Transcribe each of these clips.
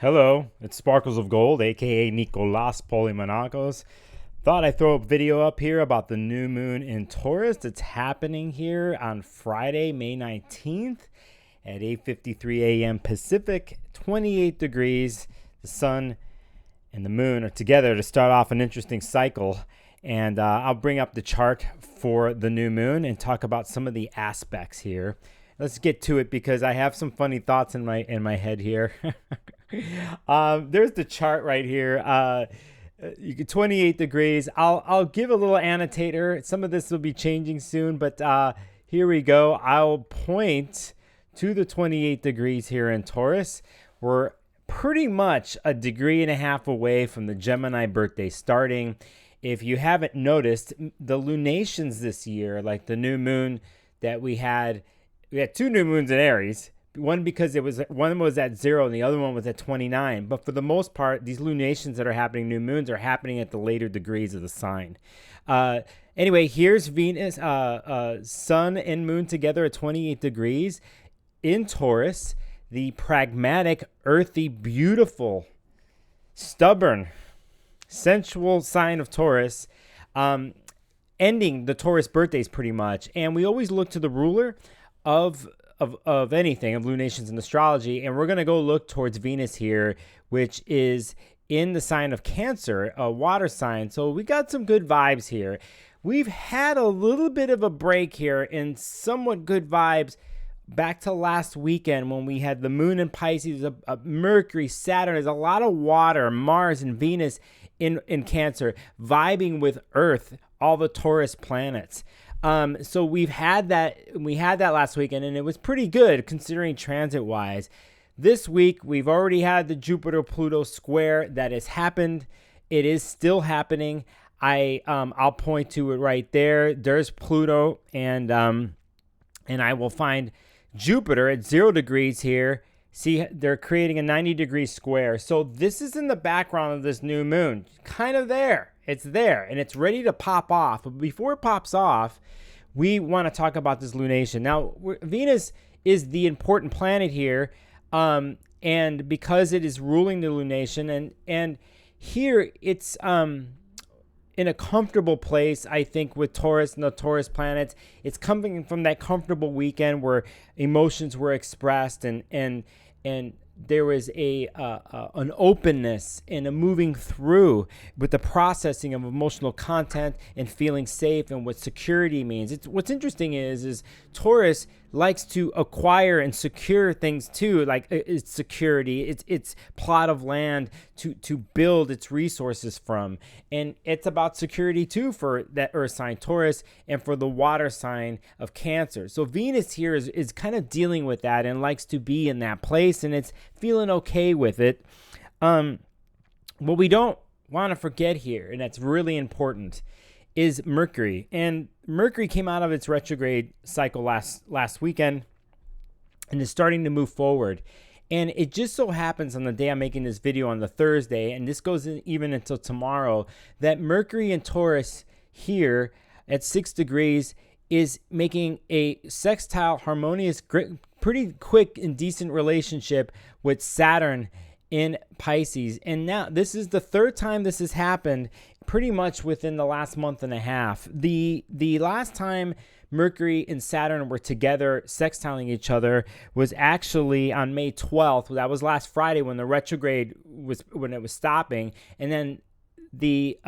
Hello, it's Sparkles of Gold, aka Nicolas Polymonacos. Thought I'd throw a video up here about the new moon in Taurus. It's happening here on Friday, May 19th at 8:53 a.m. Pacific, 28 degrees. The sun and the moon are together to start off an interesting cycle. And I'll bring up the chart for the new moon and talk about some of the aspects here. Let's get to it because I have some funny thoughts in my head here. There's the chart right here. You get 28 degrees. I'll give a little annotator. Some of this will be changing soon, but here we go. I'll point to the 28 degrees here in Taurus. We're pretty much a degree and a half away from the Gemini birthday starting. If you haven't noticed, the lunations this year, like the new moon that we had two new moons in Aries. One because one was at 0 and the other one was at 29. But for the most part, these lunations that are happening, new moons, are happening at the later degrees of the sign. Anyway, here's Venus, sun and moon together at 28 degrees in Taurus. The pragmatic, earthy, beautiful, stubborn, sensual sign of Taurus, ending the Taurus birthdays pretty much. And we always look to the ruler of anything, of lunations in astrology, and we're going to go look towards Venus here, which is in the sign of Cancer, a water sign. So we got some good vibes here. We've had a little bit of a break here in somewhat good vibes back to last weekend when we had the moon in Pisces, Mercury, Saturn. There's a lot of water, Mars and Venus in Cancer, vibing with Earth, all the Taurus planets. So we had that last weekend, and it was pretty good considering transit-wise. This week, we've already had the Jupiter-Pluto square that has happened. It is still happening. I'll point to it right there. There's Pluto, and I will find Jupiter at 0 degrees here. See, they're creating a 90-degree square. So this is in the background of this new moon, kind of there. It's there, and it's ready to pop off. But before it pops off, we want to talk about this lunation. Now, Venus is the important planet here, and because it is ruling the lunation, and here it's in a comfortable place, I think, with Taurus and the Taurus planets. It's coming from that comfortable weekend where emotions were expressed, and there was an openness and a moving through with the processing of emotional content and feeling safe and what security means. What's interesting is Taurus likes to acquire and secure things too, like its security, its plot of land to build its resources from. And it's about security too for that earth sign Taurus and for the water sign of Cancer. So Venus here is kind of dealing with that and likes to be in that place, and it's feeling okay with it. What we don't want to forget here, and that's really important, is Mercury. And Mercury came out of its retrograde cycle last weekend and is starting to move forward. And it just so happens on the day I'm making this video on the Thursday, and this goes even until tomorrow, that Mercury in Taurus here at 6 degrees is making a sextile, harmonious, pretty quick and decent relationship with Saturn in Pisces. And now this is the third time this has happened pretty much within the last month and a half. The last time Mercury and Saturn were together sextiling each other was actually on May 12th. That was last Friday when the retrograde was stopping. And then the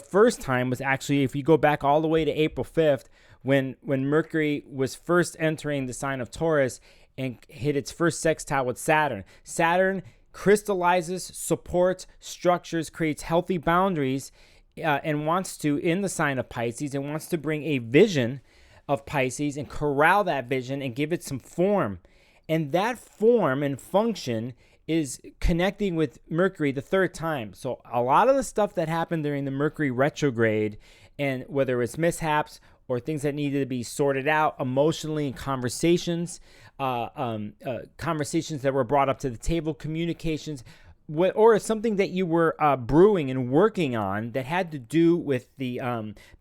first time was actually, if you go back all the way to April 5th, when Mercury was first entering the sign of Taurus and hit its first sextile with Saturn. Saturn crystallizes, supports, structures, creates healthy boundaries, and wants to, in the sign of Pisces, and wants to bring a vision of Pisces and corral that vision and give it some form. And that form and function is connecting with Mercury the third time. So a lot of the stuff that happened during the Mercury retrograde, and whether it's mishaps or things that needed to be sorted out emotionally in conversations, conversations that were brought up to the table, communications, or something that you were brewing and working on that had to do with the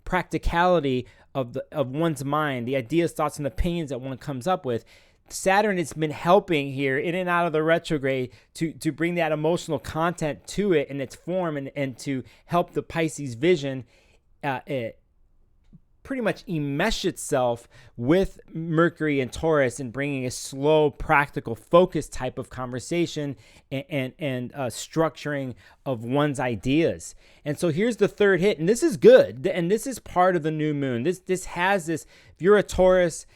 practicality of one's mind, the ideas, thoughts, and opinions that one comes up with. Saturn has been helping here in and out of the retrograde to bring that emotional content to it in its form, and to help the Pisces vision pretty much enmesh itself with Mercury and Taurus, and bringing a slow, practical, focused type of conversation and structuring of one's ideas. And so here's the third hit, and this is good, and this is part of the new moon. This has this. If you're a Taurus,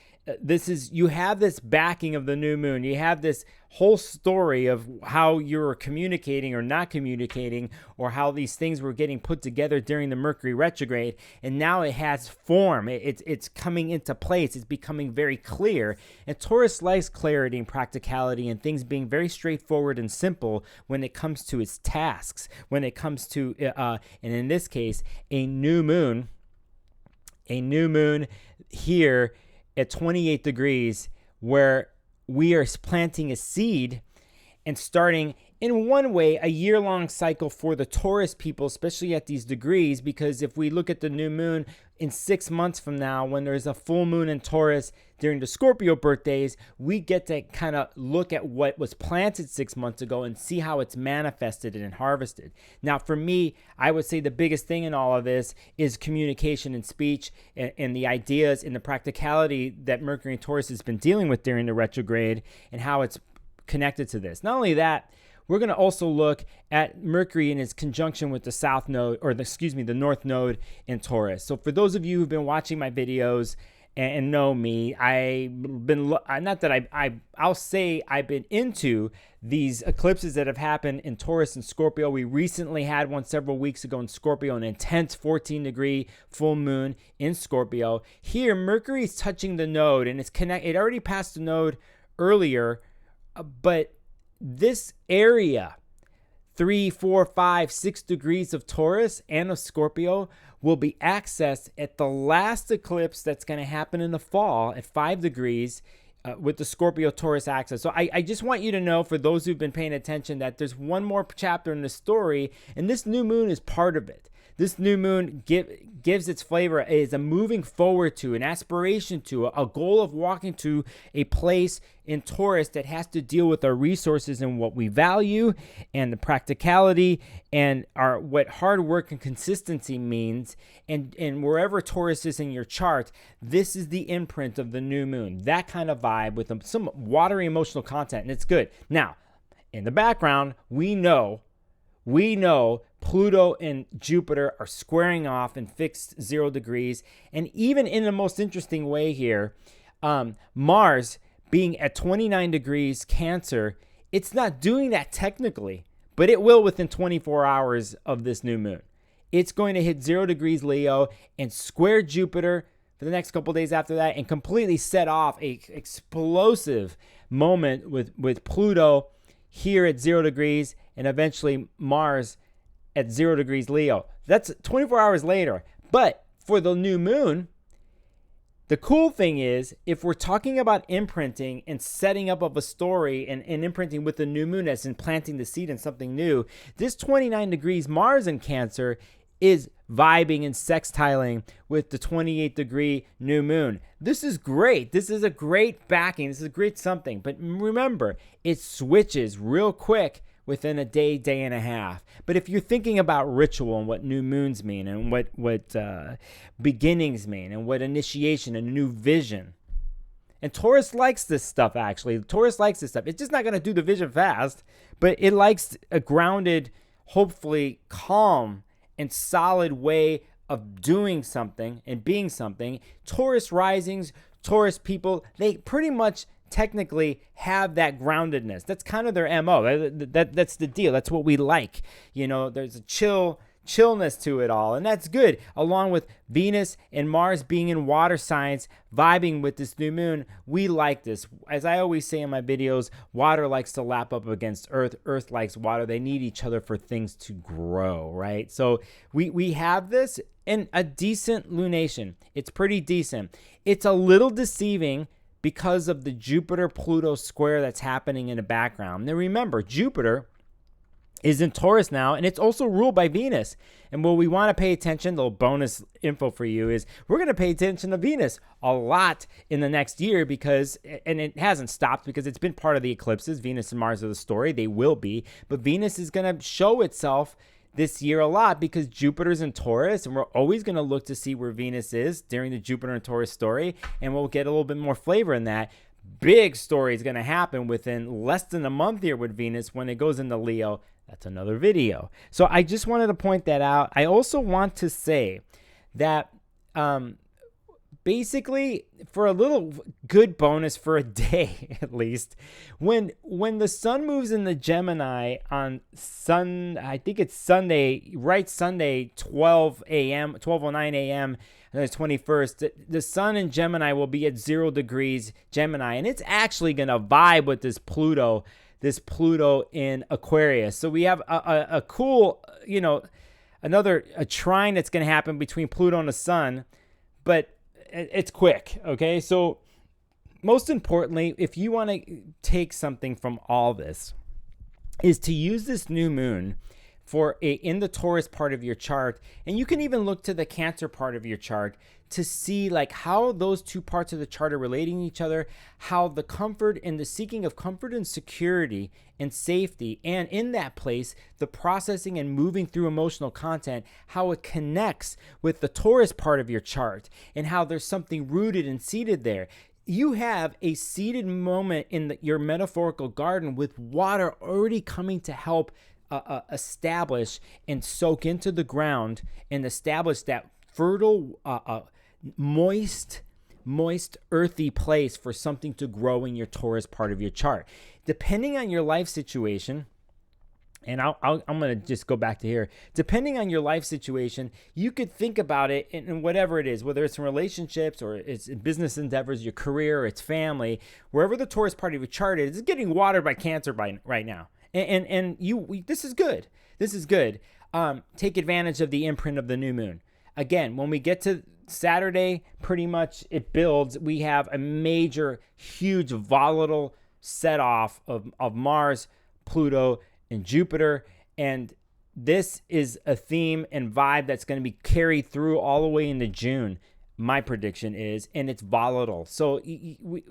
you have this backing of the new moon. You have this whole story of how you're communicating or not communicating, or how these things were getting put together during the Mercury retrograde, and now it has form. It's coming into place. It's becoming very clear. And Taurus likes clarity and practicality, and things being very straightforward and simple when it comes to its tasks. When it comes to, and in this case, a new moon here at 28 degrees, where we are planting a seed and starting, in one way, a year-long cycle for the Taurus people, especially at these degrees. Because if we look at the new moon in 6 months from now, when there's a full moon in Taurus during the Scorpio birthdays, we get to kind of look at what was planted 6 months ago and see how it's manifested and harvested. Now, for me, I would say the biggest thing in all of this is communication and speech, and the ideas and the practicality that Mercury and Taurus has been dealing with during the retrograde, and how it's connected to this. Not only that, we're going to also look at Mercury in its conjunction with the South Node, or the North Node in Taurus. So for those of you who've been watching my videos and know me, I'll say I've been into these eclipses that have happened in Taurus and Scorpio. We recently had one several weeks ago in Scorpio, an intense 14-degree full moon in Scorpio. Here, Mercury is touching the node, and it already passed the node earlier, but this area, 3, 4, 5, 6 degrees of Taurus and of Scorpio, will be accessed at the last eclipse that's going to happen in the fall at 5 degrees with the Scorpio-Taurus axis. So I just want you to know, for those who've been paying attention, that there's one more chapter in the story, and this new moon is part of it. This new moon gives its flavor, is a moving forward to, an aspiration to, a goal of walking to a place in Taurus that has to deal with our resources and what we value, and the practicality, and what hard work and consistency means. And wherever Taurus is in your chart, this is the imprint of the new moon. That kind of vibe with some watery emotional content, and it's good. Now, in the background, we know Pluto and Jupiter are squaring off in fixed 0 degrees. And even in the most interesting way here, Mars being at 29 degrees Cancer, it's not doing that technically, but it will within 24 hours of this new moon. It's going to hit 0 degrees Leo and square Jupiter for the next couple days after that, and completely set off a explosive moment with Pluto here at 0 degrees, and eventually Mars at 0 degrees Leo. That's 24 hours later. But for the new moon, the cool thing is, if we're talking about imprinting and setting up of a story, and imprinting with the new moon as in planting the seed in something new, this 29 degrees Mars in Cancer is vibing and sextiling with the 28 degree new moon. This is great. This is a great backing. This is a great something. But remember, it switches real quick within a day, day and a half. But if you're thinking about ritual and what new moons mean, and what beginnings mean, and what initiation and new vision, and Taurus likes this stuff, actually. Taurus likes this stuff. It's just not going to do the vision fast, but it likes a grounded, hopefully calm and solid way of doing something and being something. Taurus risings, Taurus people, they pretty much technically have that groundedness. That's kind of their MO. That's the deal. That's what we like. There's a chillness to it all, and that's good. Along with Venus and Mars being in water signs, vibing with this new moon, we like this. As I always say in my videos, water likes to lap up against earth. Earth likes water. They need each other for things to grow, right? So we have this in a decent lunation. It's pretty decent. It's a little deceiving because of the Jupiter-Pluto square that's happening in the background. Now remember, Jupiter is in Taurus now, and it's also ruled by Venus. And what we want to pay attention, the little bonus info for you is we're going to pay attention to Venus a lot in the next year because, and it hasn't stopped because it's been part of the eclipses. Venus and Mars are the story. They will be. But Venus is going to show itself this year a lot because Jupiter's in Taurus, and we're always going to look to see where Venus is during the Jupiter and Taurus story, and we'll get a little bit more flavor in that. Big story is going to happen within less than a month here with Venus when it goes into Leo. That's another video. So I just wanted to point that out. I also want to say that basically, for a little good bonus for a day at least, when the sun moves into Gemini on I think it's Sunday, right? Sunday, 12:09 a.m. on the 21st, the sun in Gemini will be at 0 degrees Gemini, and it's actually going to vibe with this Pluto in Aquarius. So we have a cool, another trine that's going to happen between Pluto and the sun, but it's quick, okay? So most importantly, if you want to take something from all this, is to use this new moon in the Taurus part of your chart, and you can even look to the Cancer part of your chart to see like how those two parts of the chart are relating to each other, how the comfort and the seeking of comfort and security and safety, and in that place, the processing and moving through emotional content, how it connects with the Taurus part of your chart, and how there's something rooted and seated there. You have a seated moment in your metaphorical garden with water already coming to help establish and soak into the ground and establish that fertile, moist, earthy place for something to grow in your Taurus part of your chart. Depending on your life situation, and I'm going to just go back to here. Depending on your life situation, you could think about it in whatever it is, whether it's in relationships or it's in business endeavors, your career, or it's family, wherever the Taurus part of your chart is, it's getting watered by Cancer right now. And this is good. This is good. Take advantage of the imprint of the new moon. Again, when we get to Saturday, pretty much it builds. We have a major, huge, volatile set off of Mars, Pluto, and Jupiter. And this is a theme and vibe that's going to be carried through all the way into June. My prediction is, and it's volatile. So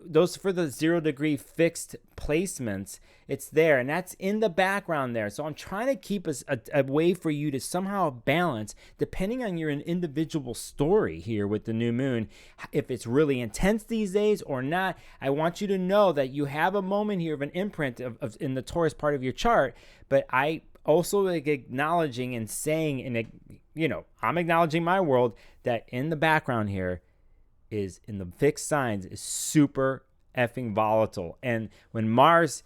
those for the 0 degree fixed placements, it's there, and that's in the background there. So I'm trying to keep a way for you to somehow balance, depending on your individual story here with the new moon, if it's really intense these days or not. I want you to know that you have a moment here of an imprint of in the Taurus part of your chart, but I also acknowledging and saying, and I'm acknowledging my world that in the background here is in the fixed signs is super effing volatile. And when Mars,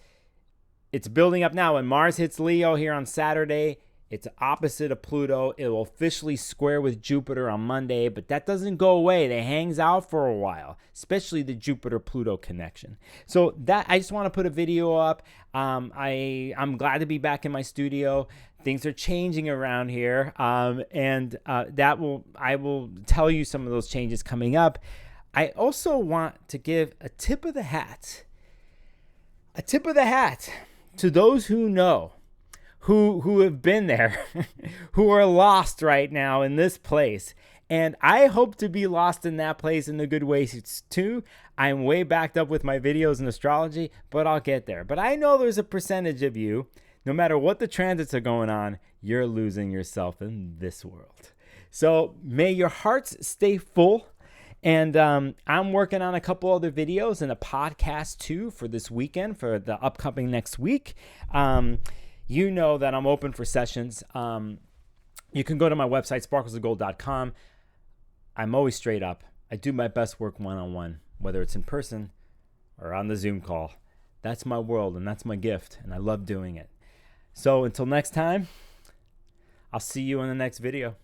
it's building up now. When Mars hits Leo here on Saturday, it's opposite of Pluto. It will officially square with Jupiter on Monday, but that doesn't go away. It hangs out for a while, especially the Jupiter-Pluto connection. So that I just want to put a video up. I'm glad to be back in my studio. Things are changing around here, and I will tell you some of those changes coming up. I also want to give a tip of the hat to those who know, who have been there, who are lost right now in this place. And I hope to be lost in that place in a good way too. I'm way backed up with my videos in astrology, but I'll get there. But I know there's a percentage of you, no matter what the transits are going on, you're losing yourself in this world. So may your hearts stay full. And I'm working on a couple other videos and a podcast too for this weekend, for the upcoming next week. You know that I'm open for sessions. You can go to my website, sparklesofgold.com. I'm always straight up. I do my best work one-on-one, whether it's in person or on the Zoom call. That's my world, and that's my gift, and I love doing it. So until next time, I'll see you in the next video.